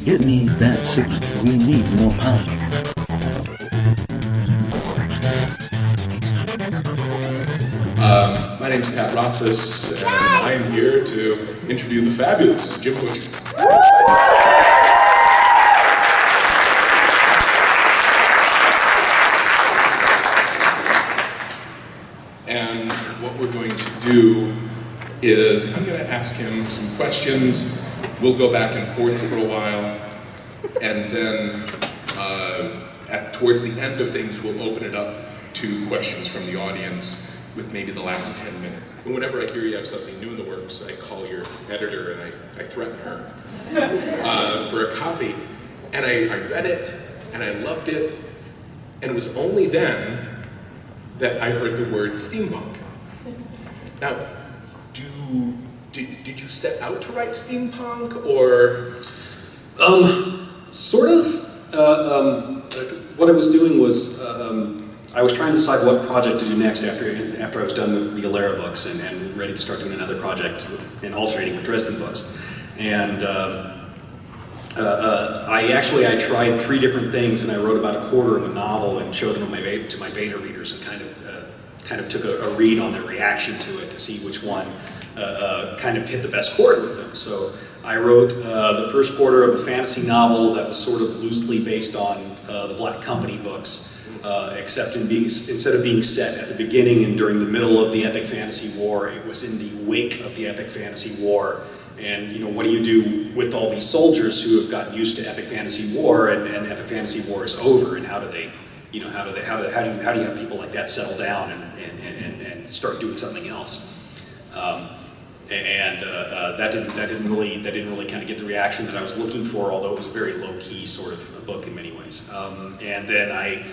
Get me that signal. We need more power. My name's Pat Rothfuss, and I'm here to interview the fabulous Jim Butcher. And what we're going to do is I'm going to ask him some questions. We'll go back and forth for a while, and then towards the end of things, we'll open it up to questions from the audience with maybe the last 10 minutes. And whenever I hear you have something new in the works, I call your editor and I threaten her for a copy. And I read it, and I loved it, and it was only then that I heard the word steampunk. Now, did you set out to write steampunk, or? Sort of. What I was doing was I was trying to decide what project to do next after I was done with the Alera books and ready to start doing another project and alternating with Dresden books. And I tried 3 different things, and I wrote about a quarter of a novel and showed them to my beta readers and kind of took a read on their reaction to it to see which one kind of hit the best chord with them. So I wrote the first quarter of a fantasy novel that was sort of loosely based on the Black Company books, except instead of being set at the beginning and during the middle of the epic fantasy war, it was in the wake of the epic fantasy war. And what do you do with all these soldiers who have gotten used to epic fantasy war, and epic fantasy war is over, and how do you have people like that settle down and start doing something else? That didn't really kind of get the reaction that I was looking for, although it was a very low key sort of a book in many ways. And then I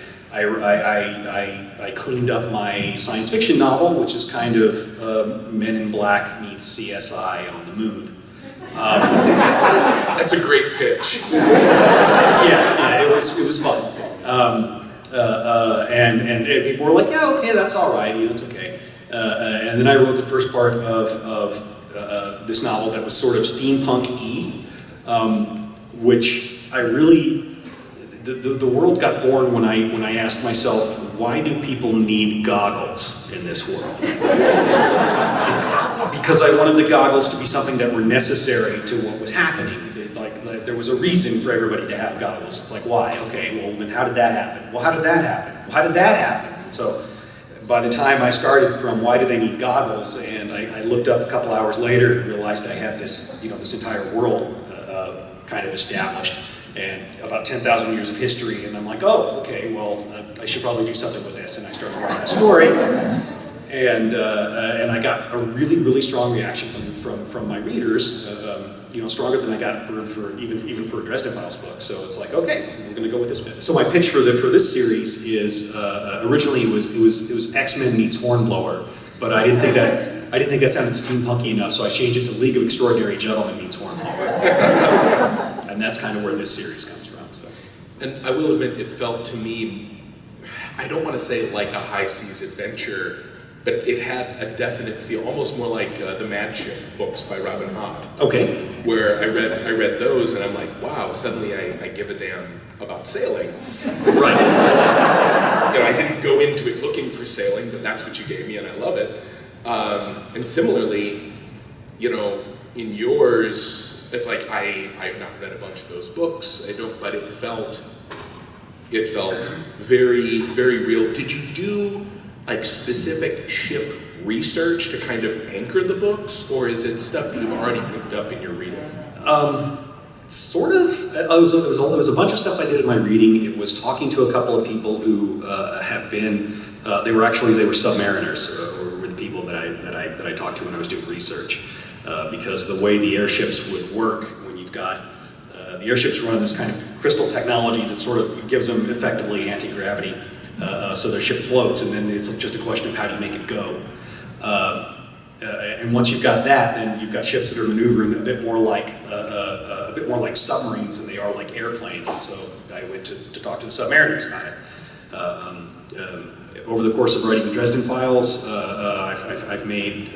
cleaned up my science fiction novel, which is kind of Men in Black meets CSI on the moon. That's a great pitch. Yeah, it was fun. And people were like, yeah, okay, that's all right, it's okay. And then I wrote the first part of this novel that was sort of steampunk-y, which I really, the world got born when I asked myself, why do people need goggles in this world? Because I wanted the goggles to be something that were necessary to what was happening. Like there was a reason for everybody to have goggles. It's like, why? Okay, well then how did that happen? Well, how did that happen? Well, how did that happen? And so by the time I started from why do they need goggles, and I looked up a couple hours later and realized I had this, this entire world kind of established, and about 10,000 years of history, and I'm like, oh, okay, well, I should probably do something with this, and I started writing a story, and I got a really, really strong reaction from my readers, stronger than I got for even for a Dresden Files book. So it's like, okay, we're going to go with this bit. So my pitch for this series is originally it was X-Men meets Hornblower, but I didn't think that sounded steampunky enough, so I changed it to League of Extraordinary Gentlemen meets Hornblower, and that's kind of where this series comes from. So. And I will admit, it felt to me, I don't want to say like a high seas adventure, but it had a definite feel, almost more like the Mad Ship books by Robin Hobb. Okay. Where I read those, and I'm like, wow, suddenly I give a damn about sailing. Right. I didn't go into it looking for sailing, but that's what you gave me, and I love it. And similarly, in yours, it's like I have not read a bunch of those books. I don't, but it felt very, very real. Did you do like specific ship research to kind of anchor the books, or is it stuff that you've already picked up in your reading? Sort of. It was a bunch of stuff I did in my reading. It was talking to a couple of people who have been. They were submariners, or were the people that I talked to when I was doing research, because the way the airships would work when you've got the airships run this kind of crystal technology that sort of gives them effectively anti-gravity. So their ship floats, and then it's just a question of how do you make it go. And once you've got that, then you've got ships that are maneuvering a bit more like submarines than they are like airplanes. And so I went to talk to the submariners about it. over the course of writing the Dresden Files, I've made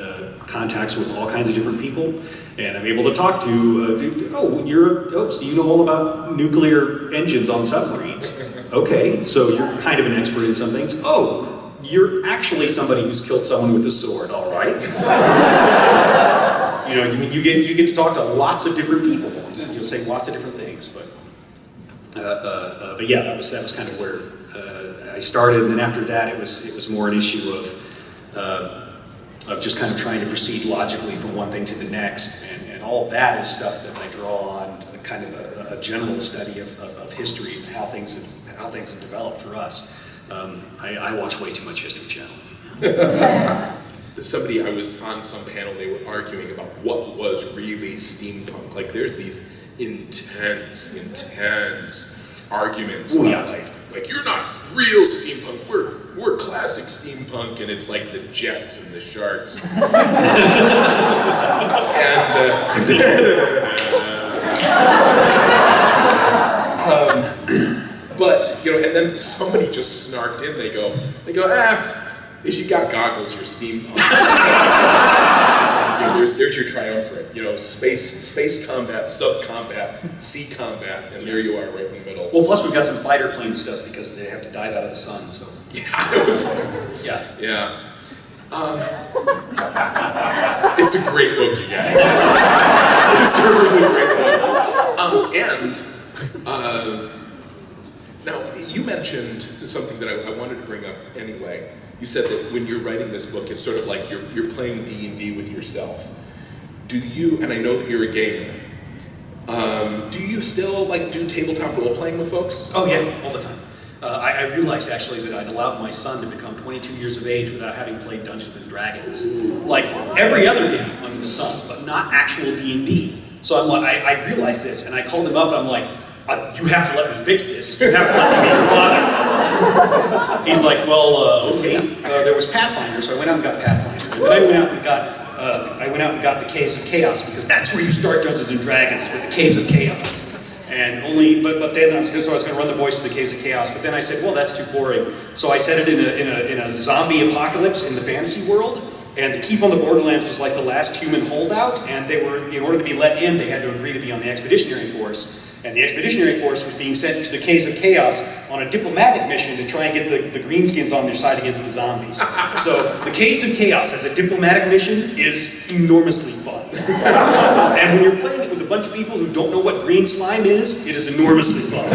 contacts with all kinds of different people, and I'm able to talk to, so you know all about nuclear engines on submarines. Okay, so you're kind of an expert in some things. Oh, you're actually somebody who's killed someone with a sword, all right? You get to talk to lots of different people, and you'll say lots of different things, but yeah, that was kind of where I started, and then after that, it was more an issue of just kind of trying to proceed logically from one thing to the next, and all of that is stuff that I draw on kind of a general study of history and how things have developed for us. I watch way too much History Channel. Somebody, I was on some panel, they were arguing about what was really steampunk. Like there's these intense arguments about like you're not real steampunk, we're classic steampunk, and it's like the jets and the sharks. But and then somebody just snarked in. They go, if you got goggles, you're steampunk. There's your triumvirate. Space combat, sub-combat, sea combat, and there you are right in the middle. Well, plus we've got some fighter plane stuff because they have to dive out of the sun, so. Yeah, it was. Yeah. It's a great book, you guys. It's a really great book. Now, you mentioned something that I wanted to bring up anyway. You said that when you're writing this book, it's sort of like you're playing D&D with yourself. Do you, and I know that you're a gamer, do you still do tabletop role-playing with folks? Oh yeah, all the time. I realized actually that I'd allowed my son to become 22 years of age without having played Dungeons and Dragons. Like every other game under the sun, but not actual D&D. So I'm like, I realized this, and I called him up and I'm like, you have to let me fix this. You have to let me be your father. He's like, well, okay. There was Pathfinder, so I went out and got Pathfinder. And then I went out and got the Caves of Chaos, because that's where you start Dungeons and Dragons, with the Caves of Chaos. And but then I was going to run the boys to the Caves of Chaos, but then I said, well, that's too boring. So I set it in a zombie apocalypse in the fantasy world. And the Keep on the Borderlands was like the last human holdout, and they were, in order to be let in, they had to agree to be on the Expeditionary Force. And the Expeditionary Force was being sent to the Caves of Chaos on a diplomatic mission to try and get the Greenskins on their side against the zombies. So the Caves of Chaos as a diplomatic mission is enormously fun. And when you're playing it with a bunch of people who don't know what green slime is, it is enormously fun.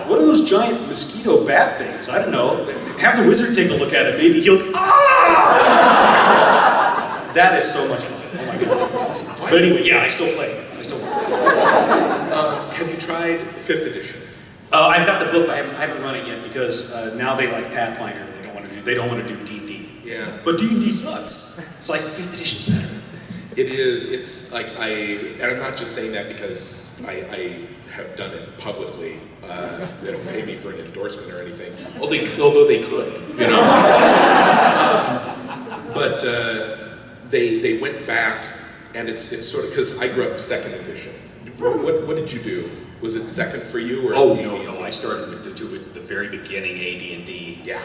What are those giant mosquito bat things? I don't know. Have the wizard take a look at it. Maybe he'll, That is so much fun. Oh my god. But anyway, yeah, I still play. Have you tried 5th edition? I've got the book. I haven't run it yet because now they like Pathfinder. They don't want to do D&D. Yeah. But D&D sucks. It's like 5th edition's better. It is. It's like and I'm not just saying that because I have done it publicly. They don't pay me for an endorsement or anything. Although they could, But they went back, and it's sort of, because I grew up 2nd edition. What did you do? Was it 2nd for you, or? Oh no! I started with the very beginning AD&D. Yeah.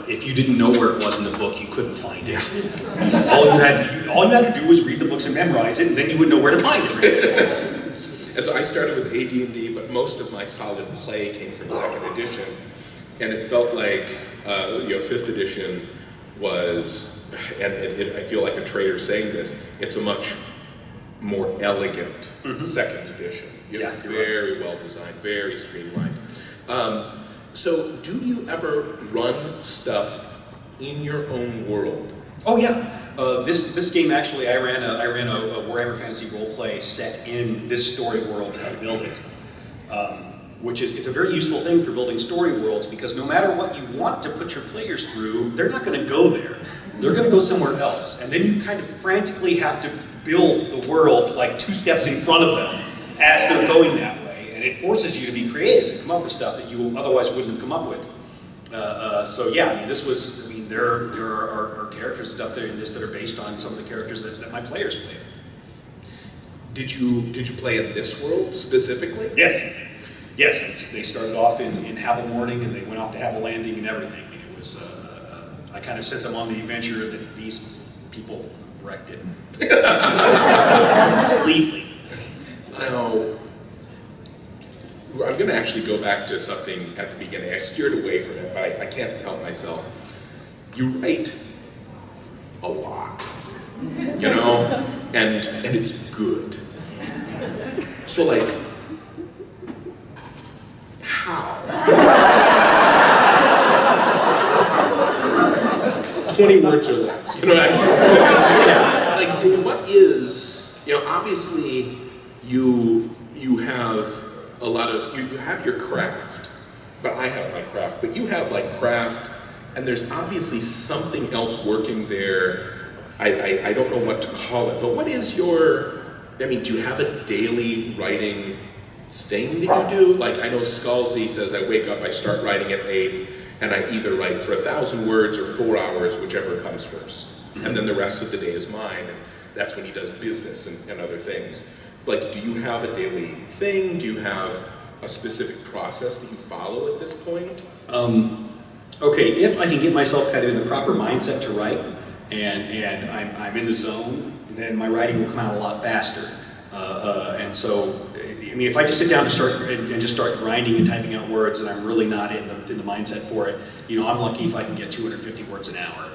If you didn't know where it was in the book, you couldn't find it. All you had to do was read the books and memorize it, and then you would know where to find it. And so I started with AD&D, but most of my solid play came from 2nd edition, and it felt like 5th edition was, and I feel like a traitor saying this, it's a much more elegant 2nd edition. Very well designed, very streamlined. So, do you ever run stuff in your own world? Oh yeah. This game actually, I ran a Warhammer Fantasy roleplay set in this story world, how to build it. It's a very useful thing for building story worlds, because no matter what you want to put your players through, they're not going to go there. They're going to go somewhere else, and then you kind of frantically have to build the world like 2 steps in front of them as they're going that way, and it forces you to be creative and come up with stuff that you otherwise wouldn't have come up with. So yeah, there are characters and stuff there in this that are based on some of the characters that my players played. Did you play in this world specifically? Yes. They started off in Havel Morning, and they went off to Havel Landing and everything. It was, I kind of sent them on the adventure that these people wrecked it. Completely. Now, I'm going to actually go back to something at the beginning. I steered away from it, but I can't help myself. You write a lot, you know, and it's good. So like, how? 20 words or less, you know what I mean? Like, what is, you know, obviously you have a lot of, you have your craft, but I have my craft, but you have like craft, and there's obviously something else working there. I don't know what to call it, but what is your, I mean, do you have a daily writing thing that you do? Like, I know Scalzi says I wake up, I start writing at 8, and I either write for 1,000 words or 4 hours, whichever comes first. And then the rest of the day is mine, and that's when he does business and other things. Like, do you have a daily thing? Do you have a specific process that you follow at this point? Okay, if I can get myself kind of in the proper mindset to write, and I'm in the zone, then my writing will come out a lot faster. And so, I mean, if I just sit down and just start grinding and typing out words, and I'm really not in the mindset for it, you know, I'm lucky if I can get 250 words an hour.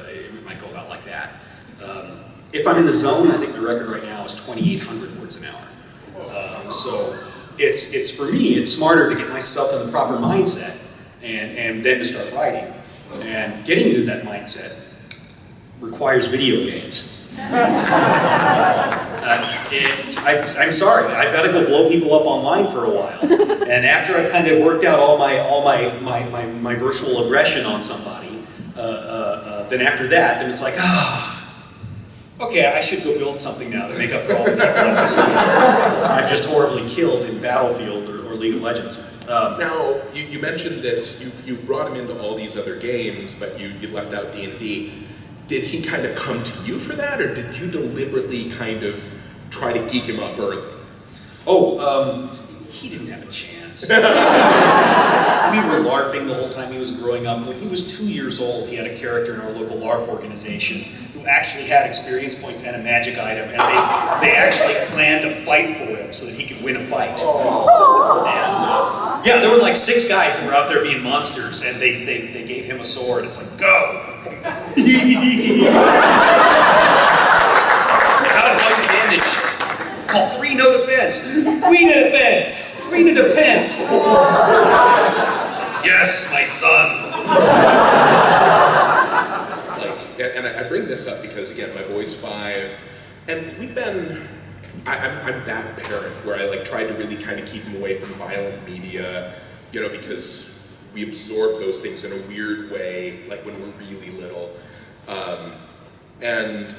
It might go about like that. If I'm in the zone, I think my record right now is 2,800 words an hour. So it's for me, it's smarter to get myself in the proper mindset and then to start writing. And getting into that mindset requires video games. I'm sorry, I've got to go blow people up online for a while. And after I've kind of worked out all my virtual aggression on somebody, then after that, then it's like, okay, I should go build something now to make up for all the people I've just horribly killed in Battlefield or League of Legends. Now, you mentioned that you've brought him into all these other games, but you left out D&D. Did he kind of come to you for that, or did you deliberately kind of try to geek him up early? He didn't have a chance. We were LARPing the whole time he was growing up. When he was 2 years old, he had a character in our local LARP organization who actually had experience points and a magic item, and they actually planned a fight for him so that he could win a fight. And yeah, there were like 6 guys who were out there being monsters, and they gave him a sword. It's like, go! How to avoid damage. Call 3, no defense. 3 to defense. 3 to defense. Yes, my son. And I bring this up because, again, my boy's 5, and we've been, I'm that parent where I like tried to really kind of keep him away from violent media, you know, because we absorb those things in a weird way, like when we're really little. And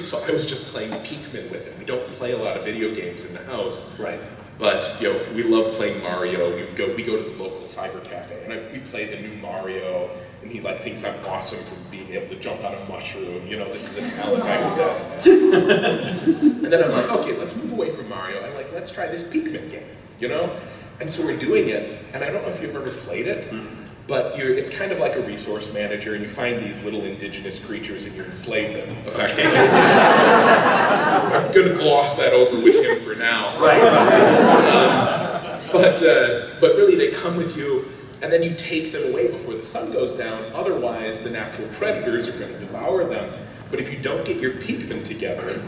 so I was just playing Pikmin with him. We don't play a lot of video games in the house. Right. But, you know, we love playing Mario. We go to the local cyber cafe, and we play the new Mario, and he like thinks I'm awesome for being able to jump on a mushroom. You know, this is a talent I possess. And then I'm like, okay, let's move away from Mario, and like, let's try this Pikmin game, you know? And so we're doing it, and I don't know if you've ever played it, but it's kind of like a resource manager, and you find these little indigenous creatures and you enslave them, effectively. I'm going to gloss that over with him for now. Right. But really they come with you, and then you take them away before the sun goes down, otherwise the natural predators are going to devour them. But if you don't get your Pikmin together,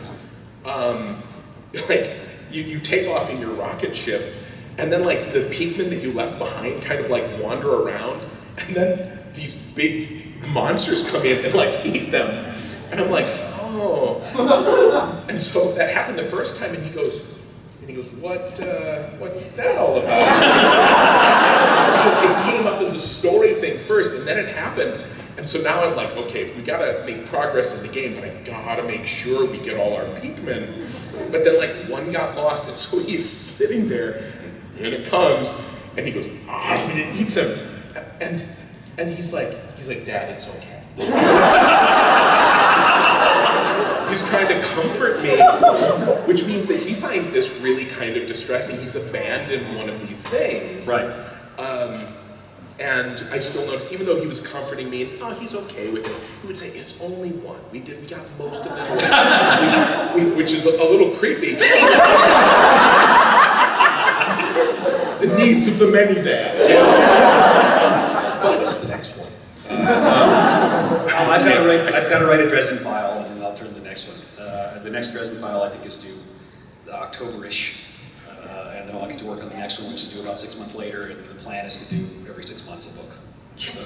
like, you take off in your rocket ship, and then like the Pikmin that you left behind kind of like wander around, and then these big monsters come in and like eat them. And I'm like, oh. And so that happened the first time, and he goes, what's that all about? Because it came up as a story thing first, and then it happened. And so now I'm like, okay, we gotta make progress in the game, but I gotta make sure we get all our Pikmin. But then like one got lost, and so he's sitting there, and it comes, and he goes, and it eats him. And he's like, Dad, it's okay. He's trying to comfort me, which means that he finds this really kind of distressing. He's abandoned one of these things. Right. And I still noticed, even though he was comforting me, and oh, he's okay with it, he would say, it's only one. We got most of it. Which is a little creepy. The needs of the many there. You know? But the next one. I've got to write a Dresden File, and then I'll turn to the next one. The next Dresden File, I think, is due October-ish. And then I'll get to work on the next one, which is due about 6 months later, and the plan is to do every 6 months a book. So.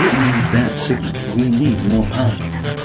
It means that we need more time.